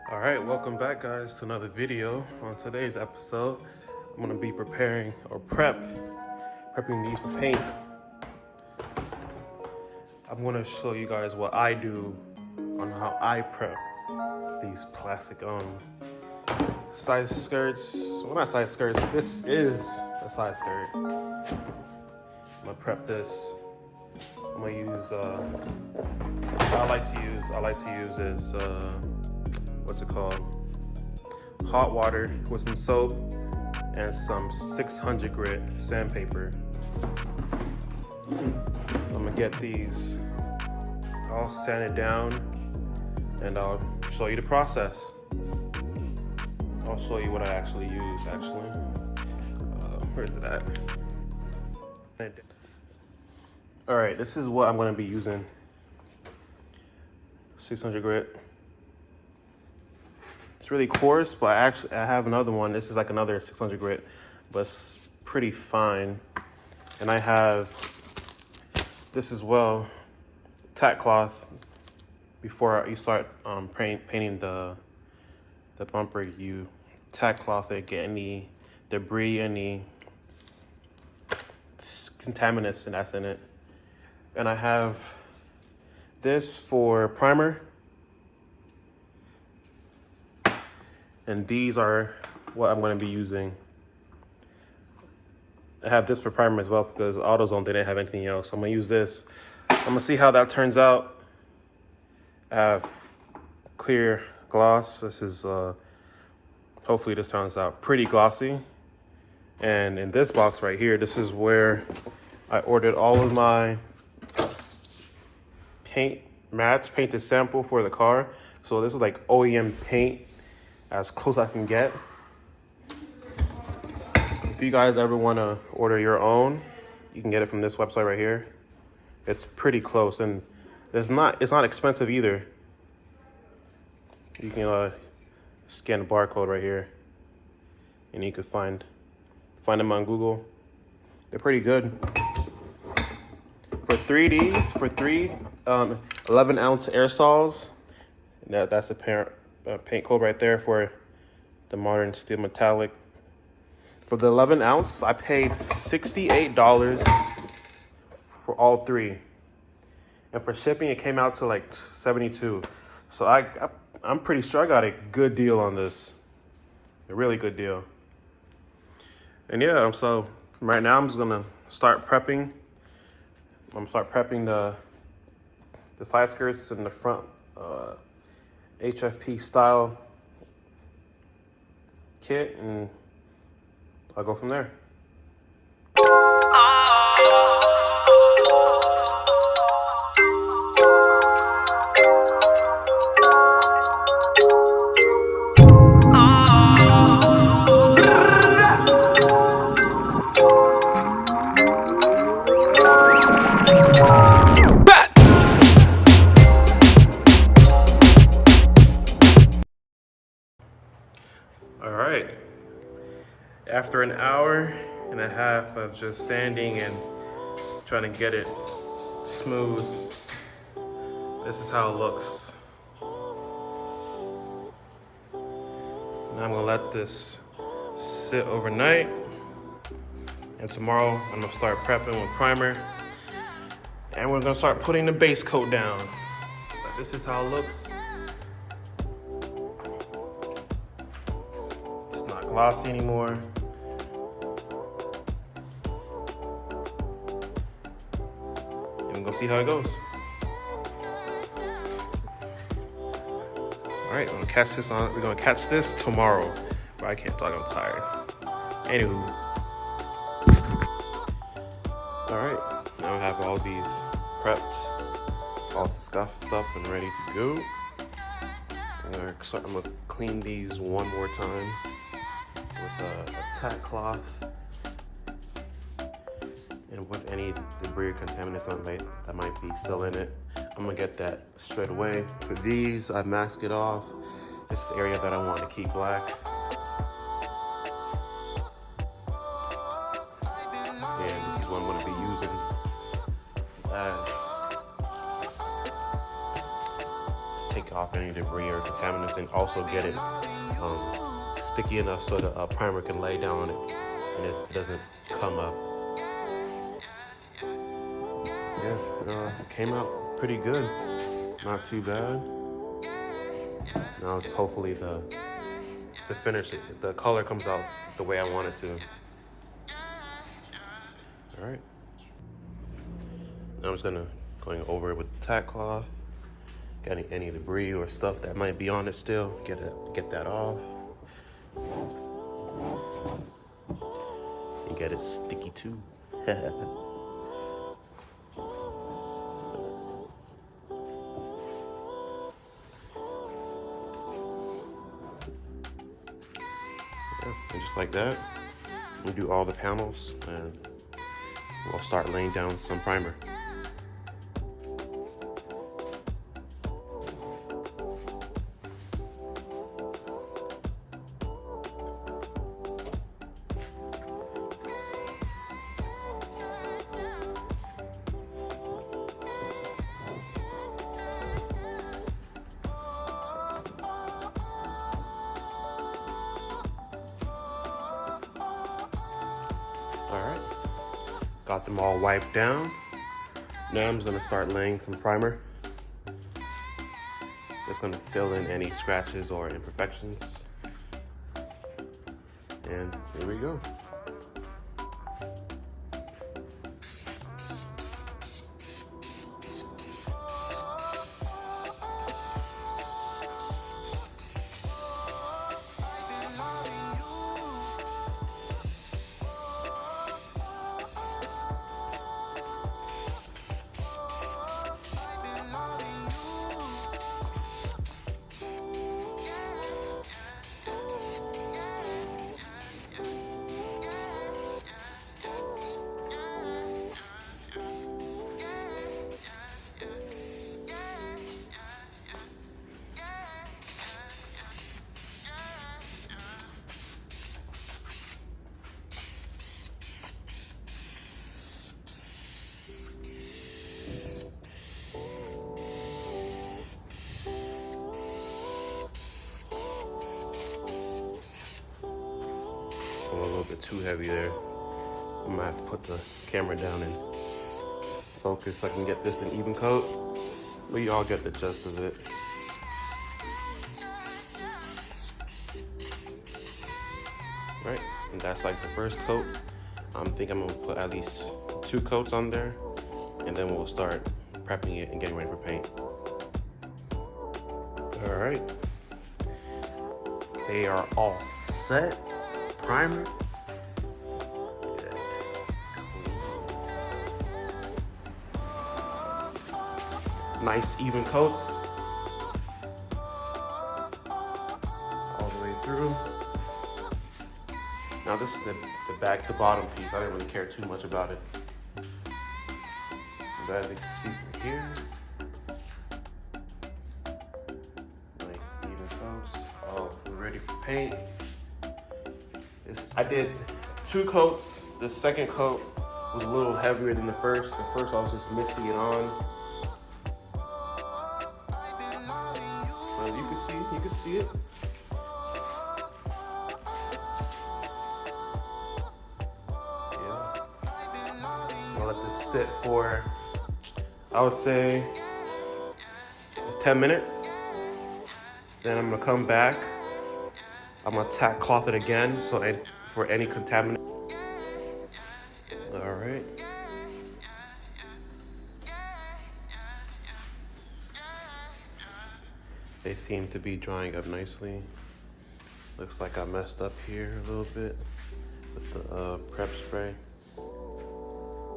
All right, welcome back guys to another video. On today's episode, I'm gonna be prepping these for paint. I'm gonna show you guys what I do on how I prep these plastic side skirts. Well, not side skirts, this is a side skirt. I'm gonna prep this. I'm gonna use, what I like to use is, what's it called? Hot water with some soap and some 600 grit sandpaper. I'm gonna get these all sanded down and I'll show you the process. I'll show you what I actually use where's it at? All right, this is what I'm gonna be using. 600 grit. It's really coarse, but I have another one. This is like another 600 grit, but it's pretty fine. And I have this as well, tack cloth. Before you start painting the bumper, you tack cloth it, get any debris, any contaminants that's in it. And I have this for primer. And these are what I'm going to be using. I have this for primer as well because AutoZone didn't have anything else. I'm going to use this. I'm going to see how that turns out. I have clear gloss. This is, hopefully this turns out pretty glossy. And in this box right here, this is where I ordered all of my painted sample for the car. So this is like OEM paint, as close as I can get. If you guys ever want to order your own, you can get it from this website right here. It's pretty close, and it's not expensive either. You can scan the barcode right here, and you can find them on Google. They're pretty good. For three 11-ounce aerosols, that's the paint code right there for the modern steel metallic. For the 11-ounce, I paid $68 for all three, and for shipping, it came out to like $72. So I'm pretty sure I got a good deal on this, a really good deal. And yeah, so right now I'm just gonna start prepping. I'm gonna start prepping the side skirts and the front HFP style kit, and I'll go from there. All right, after an hour and a half of just sanding and trying to get it smooth, this is how it looks. Now I'm gonna let this sit overnight, and tomorrow I'm gonna start prepping with primer, and we're gonna start putting the base coat down. But this is how it looks. Glossy anymore. And we're gonna see how it goes. All right, we're gonna catch this tomorrow. But I can't talk, I'm tired. Anywho. All right, now I have all these prepped, all scuffed up and ready to go. I'm gonna clean these one more time with a tack cloth and with any debris or contaminants that might be still in it. I'm gonna get that straight away. For these, I mask it off. This is the area that I want to keep black. And this is what I'm gonna be using as take off any debris or contaminants, and also get it sticky enough so the primer can lay down on it and it doesn't come up. Yeah, it came out pretty good. Not too bad. Now it's hopefully the finish, the color comes out the way I want it to. All right. Now I'm just going over it with the tack cloth. Got any debris or stuff that might be on it still, get that off. And get it sticky too. And just like that, we do all the panels and we'll start laying down some primer. Alright, got them all wiped down. Now I'm just gonna start laying some primer. Just gonna fill in any scratches or imperfections. And here we go. A little bit too heavy there. I'm gonna have to put the camera down and focus so I can get this an even coat. But y'all get the gist of it. Right, and that's like the first coat. I'm thinking I'm gonna put at least 2 coats on there, and then we'll start prepping it and getting ready for paint. All right, they are all set. Primer. Nice even coats all the way through. Now this is the back to bottom piece. I didn't really care too much about it. But as you can see from here, nice even coats. Oh, we're ready for paint. I did 2 coats. The second coat was a little heavier than the first. The first I was just missing it on. But you can see it. Yeah. I'll let this sit for, I would say, 10 minutes. Then I'm gonna come back. I'm gonna tack cloth it again so for any contaminant. All right. They seem to be drying up nicely. Looks like I messed up here a little bit with the prep spray.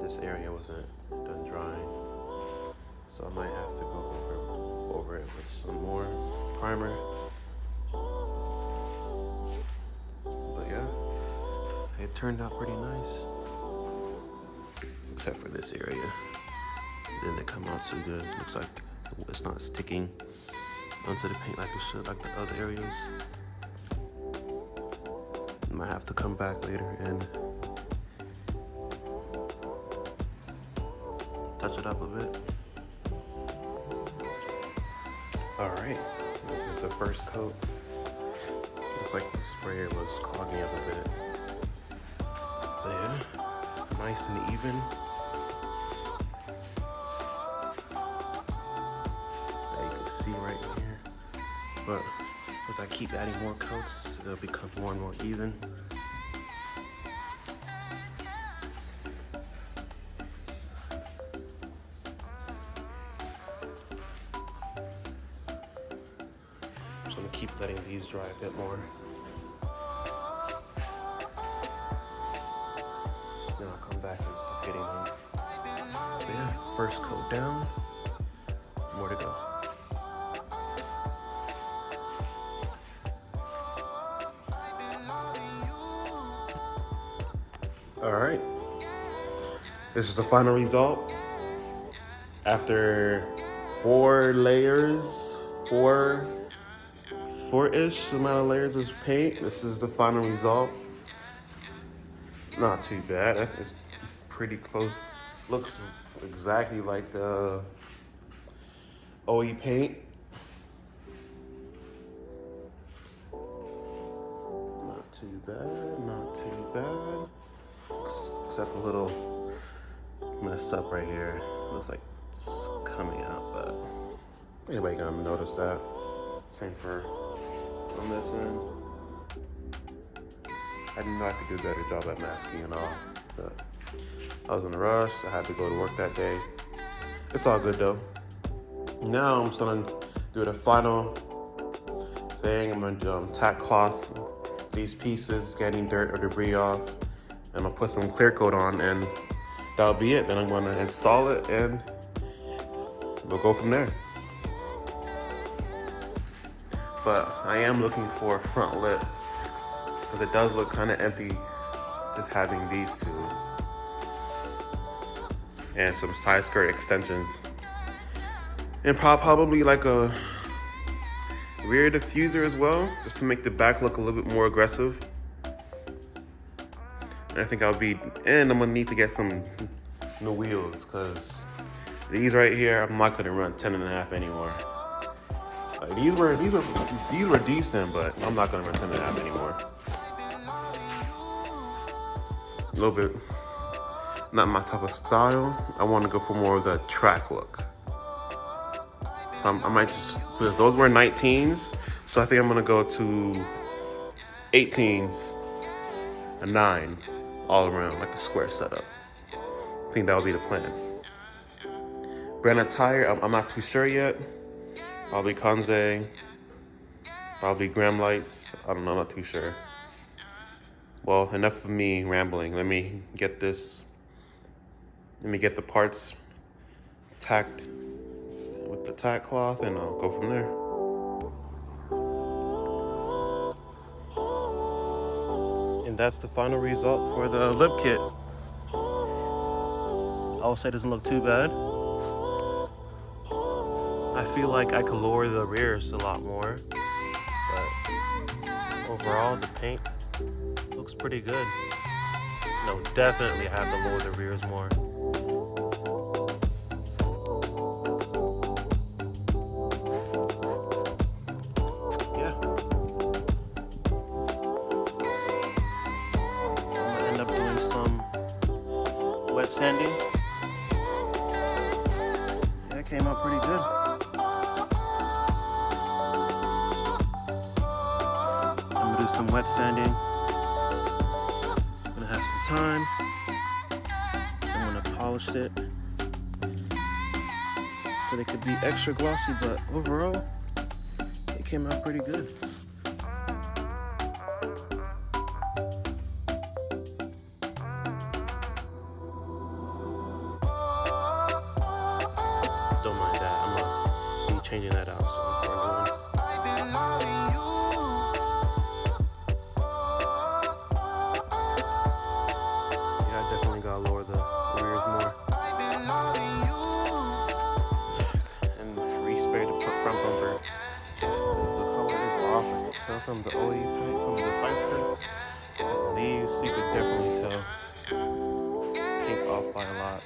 This area wasn't done drying, so I might have to go over it with some more primer. It turned out pretty nice, except for this area. It didn't come out too good. Looks like it's not sticking onto the paint like it should, like the other areas. I might have to come back later and touch it up a bit. All right. first coat. Looks like the sprayer was clogging up a bit. But yeah, nice and even. Now you can see right here. But as I keep adding more coats, it'll become more and more even. I'm just gonna keep letting these dry a bit more. Then I'll come back and start hitting them. But yeah, first coat down, more to go. All right, this is the final result. After 4 layers, four-ish amount of layers of paint, this is the final result. Not too bad. It's pretty close. Looks exactly like the OE paint. Not too bad, not too bad. Except a little mess up right here. Looks like it's coming out, but anybody gonna notice that. Same for on this end. I didn't know I could do a better job at masking and all, but I was in a rush. I had to go to work that day. It's all good though. Now I'm just gonna do the final thing. I'm gonna tack cloth these pieces, getting dirt or debris off. I'm gonna put some clear coat on and that'll be it. Then I'm gonna install it and we'll go from there. But I am looking for a front lip because it does look kind of empty just having these two. And some side skirt extensions. And probably like a rear diffuser as well, just to make the back look a little bit more aggressive. And I think I'm gonna need to get some new wheels because these right here, I'm not gonna run 10.5 anymore. Like these were decent, but I'm not gonna run 10.5 anymore. A little bit, not my type of style. I want to go for more of the track look. So I might just, because those were 19s, so I think I'm gonna go to 18s, a 9, all around, like a square setup. I think that would be the plan. Brand of tire, I'm not too sure yet. Probably Kanze, probably Graham Lights. I don't know, I'm not too sure. Well, enough of me rambling. Let me get the parts tacked with the tack cloth and I'll go from there. And that's the final result for the lip kit. I would say it doesn't look too bad. I feel like I could lower the rears a lot more, but overall the paint looks pretty good. No, definitely have to lower the rears more. Yeah. I'm gonna end up doing some wet sanding. That came out pretty good. Some wet sanding. I'm gonna have some time. I'm gonna polish it so they could be extra glossy, but overall, it came out pretty good. Don't mind that. I'm gonna be changing that out. So for a new one. Lower the rears more and respray the front bumper. The color is off. I can tell from the OE paint, from the side skirts. These you could definitely tell paint's off by a lot.